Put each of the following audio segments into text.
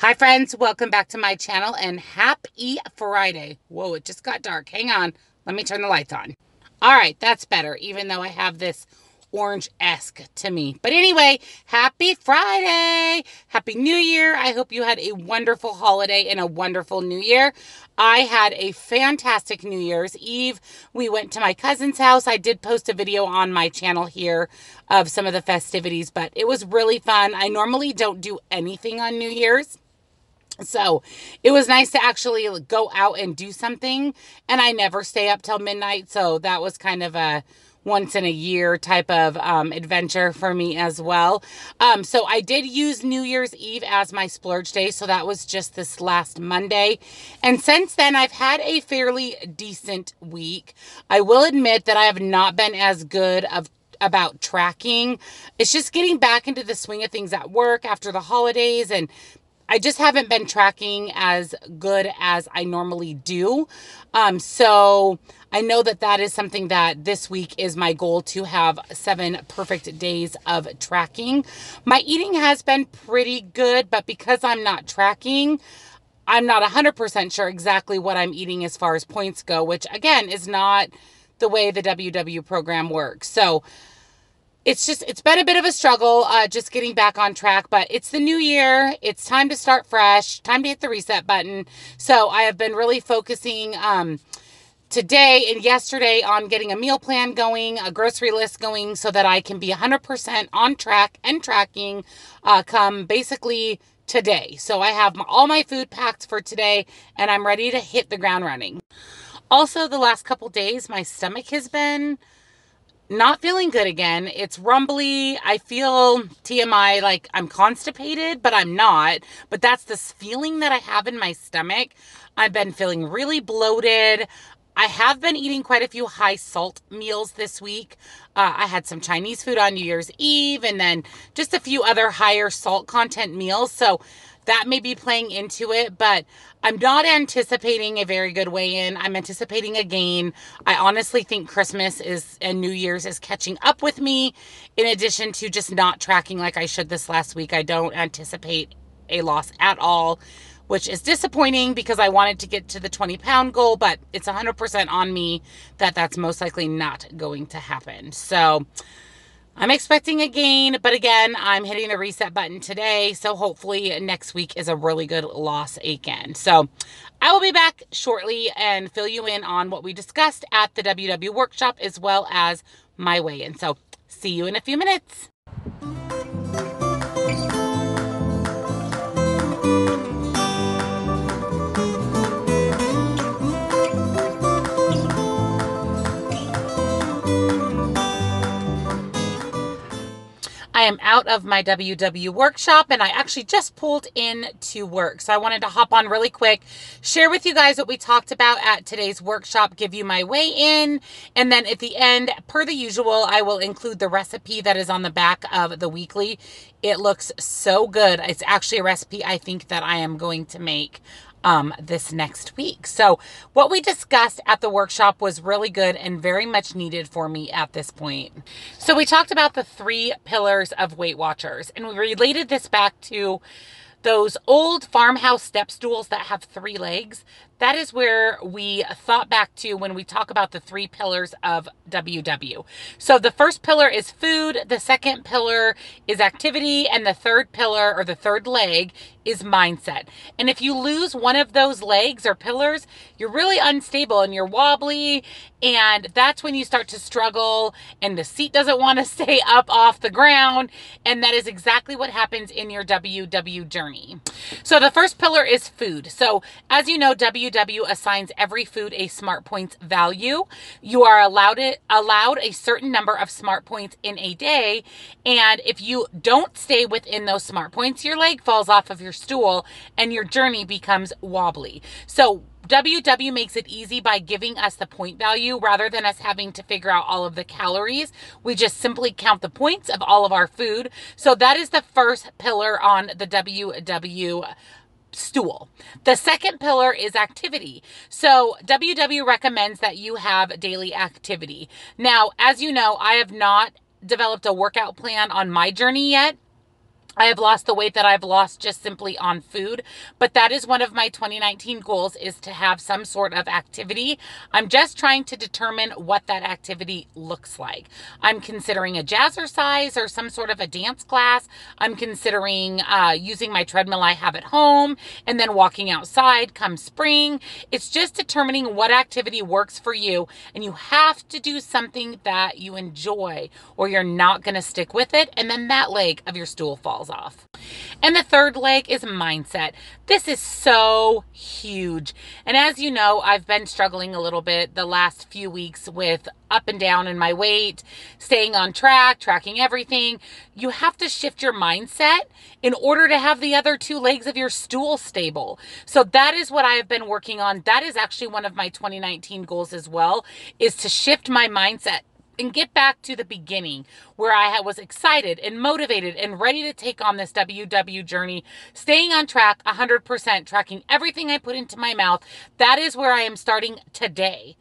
Hi friends, welcome back to my channel and happy Friday. Whoa, it just got dark. Hang on, let me turn the lights on. All right, that's better, even though I have this orange-esque to me. But anyway, happy Friday. Happy New Year. I hope you had a wonderful holiday and a wonderful New Year. I had a fantastic New Year's Eve. We went to my cousin's house. I did post a video on my channel here of some of the festivities, but it was really fun. I normally don't do anything on New Year's. So it was nice to actually go out and do something, and I never stay up till midnight. So that was kind of a once in a year type of adventure for me as well. So I did use New Year's Eve as my splurge day. So that was just this last Monday. And since then I've had a fairly decent week. I will admit that I have not been as good about tracking. It's just getting back into the swing of things at work after the holidays, and I just haven't been tracking as good as I normally do. So I know that that is something that this week is my goal, to have 7 perfect days of tracking. My eating has been pretty good, but because I'm not tracking, I'm not 100% sure exactly what I'm eating as far as points go, which again is not the way the WW program works. So it's been a bit of a struggle just getting back on track, but it's the new year. It's time to start fresh, time to hit the reset button. So I have been really focusing today and yesterday on getting a meal plan going, a grocery list going, so that I can be 100% on track and tracking come basically today. So I have all my food packed for today, and I'm ready to hit the ground running. Also, the last couple days, my stomach has been not feeling good again. It's rumbly. I feel TMI, like I'm constipated, but I'm not. But that's this feeling that I have in my stomach. I've been feeling really bloated. I have been eating quite a few high salt meals this week. I had some Chinese food on New Year's Eve, and then just a few other higher salt content meals. So that may be playing into it, but I'm not anticipating a very good weigh-in. I'm anticipating a gain. I honestly think Christmas and New Year's is catching up with me, in addition to just not tracking like I should this last week. I don't anticipate a loss at all, which is disappointing because I wanted to get to the 20-pound goal, but it's 100% on me that that's most likely not going to happen. So I'm expecting a gain, but again, I'm hitting the reset button today, so hopefully next week is a really good loss again. So I will be back shortly and fill you in on what we discussed at the WW workshop, as well as my weigh-in. So see you in a few minutes. I am out of my WW workshop, and I actually just pulled in to work. So I wanted to hop on really quick, share with you guys what we talked about at today's workshop, give you my weigh-in, and then at the end, per the usual, I will include the recipe that is on the back of the weekly. It looks so good. It's actually a recipe I think that I am going to make this next week. So what we discussed at the workshop was really good and very much needed for me at this point. So we talked about the 3 pillars of Weight Watchers, and we related this back to those old farmhouse step stools that have 3 legs. That is where we thought back to when we talk about the 3 pillars of WW. So the first pillar is food, the second pillar is activity, and the third pillar, or the third leg, is mindset. And if you lose one of those legs or pillars, you're really unstable and you're wobbly, and that's when you start to struggle and the seat doesn't want to stay up off the ground, and that is exactly what happens in your WW journey. So the first pillar is food. So as you know, WW assigns every food a smart points value. You are allowed a certain number of smart points in a day, and if you don't stay within those smart points, your leg falls off of your stool and your journey becomes wobbly. So WW makes it easy by giving us the point value rather than us having to figure out all of the calories. We just simply count the points of all of our food. So that is the first pillar on the WW stool. The second pillar is activity. So WW recommends that you have daily activity. Now, as you know, I have not developed a workout plan on my journey yet. I have lost the weight that I've lost just simply on food, but that is one of my 2019 goals, is to have some sort of activity. I'm just trying to determine what that activity looks like. I'm considering a jazzercise or some sort of a dance class. I'm considering using my treadmill I have at home and then walking outside come spring. It's just determining what activity works for you, and you have to do something that you enjoy or you're not going to stick with it, and then that leg of your stool falls off. And the third leg is mindset. This is so huge. And as you know, I've been struggling a little bit the last few weeks with up and down in my weight, staying on track, tracking everything. You have to shift your mindset in order to have the other two legs of your stool stable. So that is what I have been working on. That is actually one of my 2019 goals as well, is to shift my mindset and get back to the beginning where I was excited and motivated and ready to take on this WW journey, staying on track 100%, tracking everything I put into my mouth. That is where I am starting today.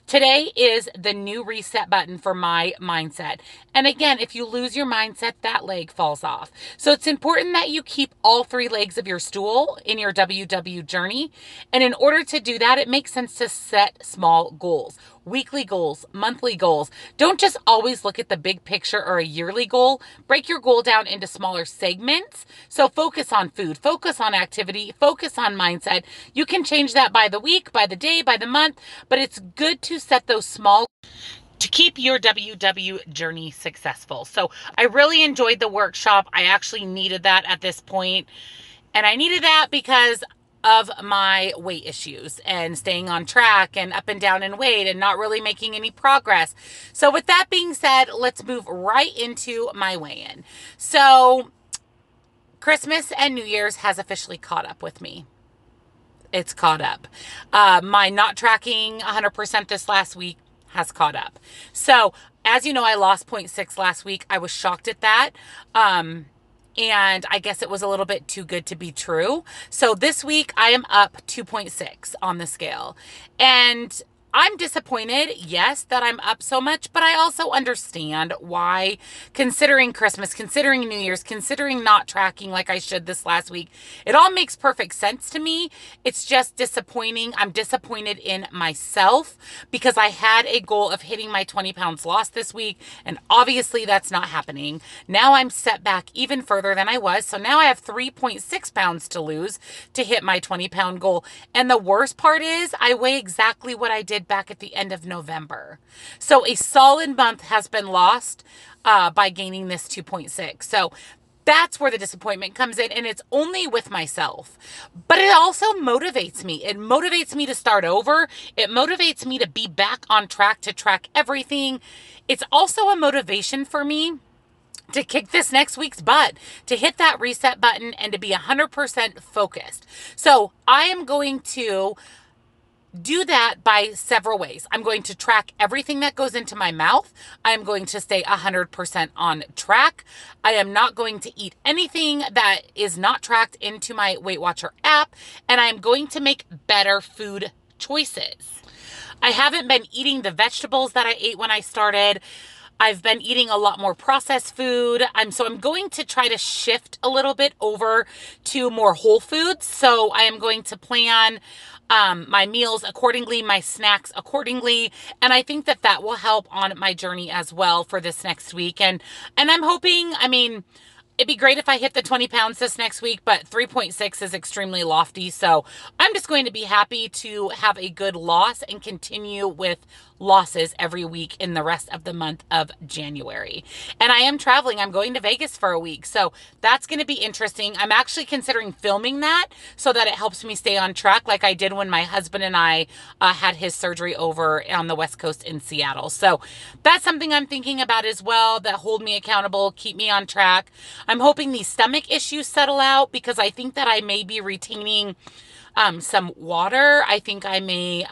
Today is the new reset button for my mindset. And again, if you lose your mindset, that leg falls off. So it's important that you keep all three legs of your stool in your WW journey. And in order to do that, it makes sense to set small goals. Weekly goals, monthly goals. Don't just always look at the big picture or a yearly goal. Break your goal down into smaller segments. So focus on food, focus on activity, focus on mindset. You can change that by the week, by the day, by the month, but it's good to set those small to keep your WW journey successful. So I really enjoyed the workshop. I actually needed that at this point. And I needed that because of my weight issues and staying on track and up and down in weight and not really making any progress. So with that being said, let's move right into my weigh-in. So Christmas and New Year's has officially caught up with me. It's caught up. My not tracking 100% this last week has caught up. So as you know, I lost 0.6 last week. I was shocked at that. And I guess it was a little bit too good to be true. So this week I am up 2.6 on the scale. And I'm disappointed, yes, that I'm up so much, but I also understand why, considering Christmas, considering New Year's, considering not tracking like I should this last week. It all makes perfect sense to me. It's just disappointing. I'm disappointed in myself because I had a goal of hitting my 20 pounds lost this week, and obviously that's not happening. Now I'm set back even further than I was, so now I have 3.6 pounds to lose to hit my 20-pound goal. And the worst part is I weigh exactly what I did back at the end of November. So a solid month has been lost by gaining this 2.6. So that's where the disappointment comes in, and it's only with myself. But it also motivates me. It motivates me to start over. It motivates me to be back on track, to track everything. It's also a motivation for me to kick this next week's butt, to hit that reset button, and to be 100% focused. So I am going to do that by several ways. I'm going to track everything that goes into my mouth. I'm going to stay 100% on track. I am not going to eat anything that is not tracked into my Weight Watcher app, and I am going to make better food choices. I haven't been eating the vegetables that I ate when I started. I've been eating a lot more processed food. So I'm going to try to shift a little bit over to more whole foods. So I am going to plan my meals accordingly, my snacks accordingly. And I think that that will help on my journey as well for this next week. And I'm hoping, it'd be great if I hit the 20 pounds this next week, but 3.6 is extremely lofty. So I'm just going to be happy to have a good loss and continue with losses every week in the rest of the month of January. And I am traveling. I'm going to Vegas for a week. So that's going to be interesting. I'm actually considering filming that so that it helps me stay on track like I did when my husband and I had his surgery over on the West Coast in Seattle. So that's something I'm thinking about as well, that hold me accountable, keep me on track. I'm hoping these stomach issues settle out because I think that I may be retaining some water. I think I may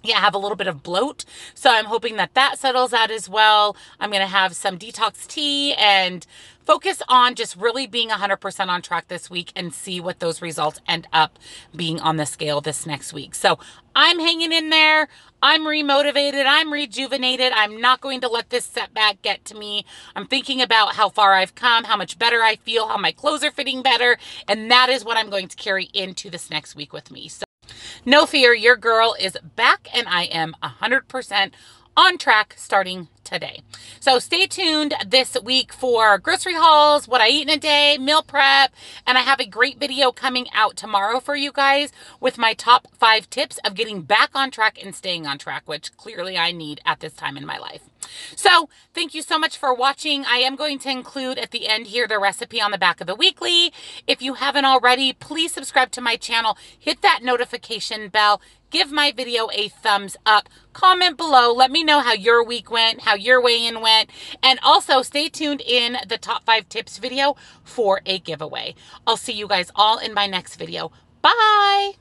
yeah, I have a little bit of bloat. So I'm hoping that that settles out as well. I'm going to have some detox tea and focus on just really being 100% on track this week and see what those results end up being on the scale this next week. So I'm hanging in there. I'm remotivated. I'm rejuvenated. I'm not going to let this setback get to me. I'm thinking about how far I've come, how much better I feel, how my clothes are fitting better. And that is what I'm going to carry into this next week with me. So no fear, your girl is back and I am 100% on track starting today. So stay tuned this week for grocery hauls, what I eat in a day, meal prep, and I have a great video coming out tomorrow for you guys with my top 5 tips of getting back on track and staying on track, which clearly I need at this time in my life. So thank you so much for watching. I am going to include at the end here the recipe on the back of the weekly. If you haven't already, please subscribe to my channel, hit that notification bell, give my video a thumbs up, comment below, let me know how your week went, how your weigh-in went, and also stay tuned in the top 5 tips video for a giveaway. I'll see you guys all in my next video. Bye!